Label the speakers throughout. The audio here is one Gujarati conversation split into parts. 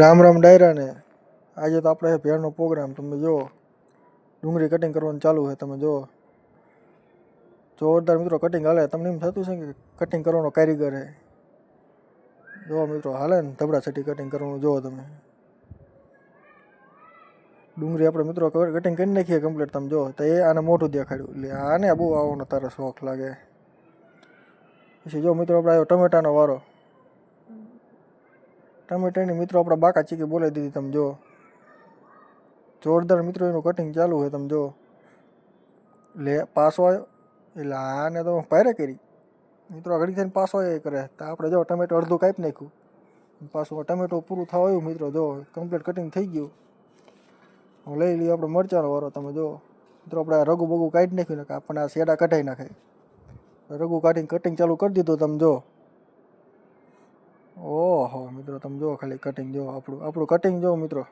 Speaker 1: રામ રામ ડાયરા ને આજે તો આપણે ભેળનો પ્રોગ્રામ તમે જુઓ. ડુંગળી કટિંગ કરવાનું ચાલુ છે. તમે જુઓ જોરદાર મિત્રો કટિંગ હાલે. તમને એમ થતું છે કે કટિંગ કરવાનો કારીગર છે. જુઓ મિત્રો હાલે ને ધબડા છટી કટિંગ કરવાનું. જુઓ તમે ડુંગળી આપણે મિત્રો કટિંગ કરી નાખીએ કમ્પ્લીટ. તમે જુઓ તો એ આને મોઢું દેખાડ્યું એટલે આને બહુ આવવાનો તારો શોખ લાગે. પછી જો મિત્રો આપણે આવ્યો ટમેટાનો વારો. ટમેટાની મિત્રો આપણે બાકા ચીકી બોલાવી દીધી. તમે જુઓ જોરદાર મિત્રો એનું કટિંગ ચાલુ છે. તમે જુઓ લે પાસો આવ્યો એટલે આને તો પાયરે કરી મિત્રો ઘડી થઈને પાસો એ કરે. તો આપણે જો ટમેટો અડધું કાપી નાખ્યું. પાછું ટમેટો પૂરું થવા આવ્યું મિત્રો. જો કમ્પ્લીટ કટિંગ થઈ ગયું. હું લઈ લઈએ આપણે મરચાંનો વારો. તમે જુઓ મિત્રો આપણે આ રગું બગું કાઢી નાખ્યું ને આપણને આ શેડા કઢાઈ નાખે. રગું કાઢીને કટિંગ ચાલુ કરી દીધું. તમે જુઓ ઓહો મિત્રો તમે જુઓ ખાલી કટિંગ જુઓ આપણું કટિંગ જુઓ મિત્રો.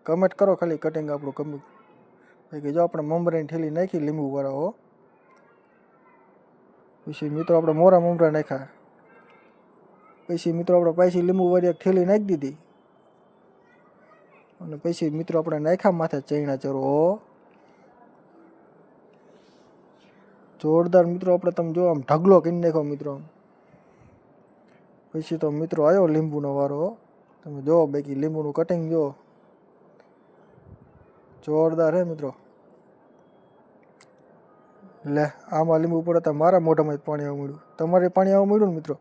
Speaker 1: કમેન્ટ કરો ખાલી કટિંગ આપણું કમ્પ્લીટ. કે જો આપણે મમરાની ઠેલી નાખી લીંબુ વાળા હો. પછી મિત્રો આપણે મોરા મમરા નાખ્યા. પછી મિત્રો આપણે પાછી લીંબુ વાળી એક ઠેલી નાખી દીધી. અને પછી મિત્રો આપણે નાખ્યા માથે ચૈણા ચરો જોરદાર મિત્રો. આપણે તમે જો આમ ઢગલો કરી નાખ્યો મિત્રો. પછી તો મિત્રો આવ્યો લીંબુનો વારો. તમે જુઓ બાકી લીંબુનું કટિંગ જુઓ જોરદાર હે મિત્રો. લે આમાં લીંબુ પડે તો મારા મોઢામાં પાણી આવવા મળ્યું. તમારે પાણી આવવા મળ્યું ને મિત્રો.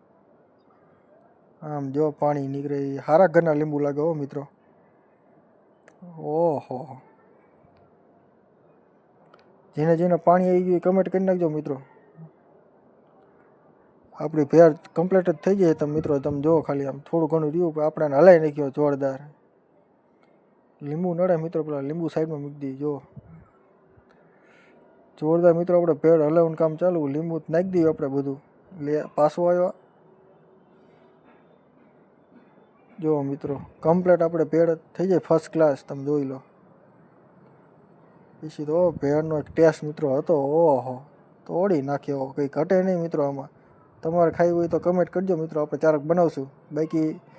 Speaker 1: આમ જો પાણી નીકળે. સારા ઘરના લીંબુ લાગે હો મિત્રો. ઓહો જેને જેને પાણી આવી ગયું કમેન્ટ કરી નાખજો મિત્રો. આપણી ભેળ કમ્પ્લીટ જ થઈ જાય. તમે મિત્રો તમે જુઓ ખાલી આમ થોડું ઘણું રહ્યું આપણે હલાવી નાખ્યો જોરદાર. લીંબુ નડે મિત્રો પેલા લીંબુ સાઈડમાં મૂકી દઈએ. જો જોરદાર મિત્રો આપણે ભેળ હલાવવાનું કામ ચાલુ. લીંબુ નાખી દઈએ આપણે બધું. લે પાછો આવ્યો. જો મિત્રો કમ્પ્લીટ આપણે ભેળ થઈ જાય ફર્સ્ટ ક્લાસ. તમે જોઈ લો. પછી તો ભેળનો એક ટેસ્ટ મિત્રો હતો ઓહો તોડી નાખ્યો. કંઈ ઘટે નહીં મિત્રો આમાં. તમારે ખાવી હોય તો કમેન્ટ કરજો મિત્રો. આપણે ચારક બનાવશું. બાકી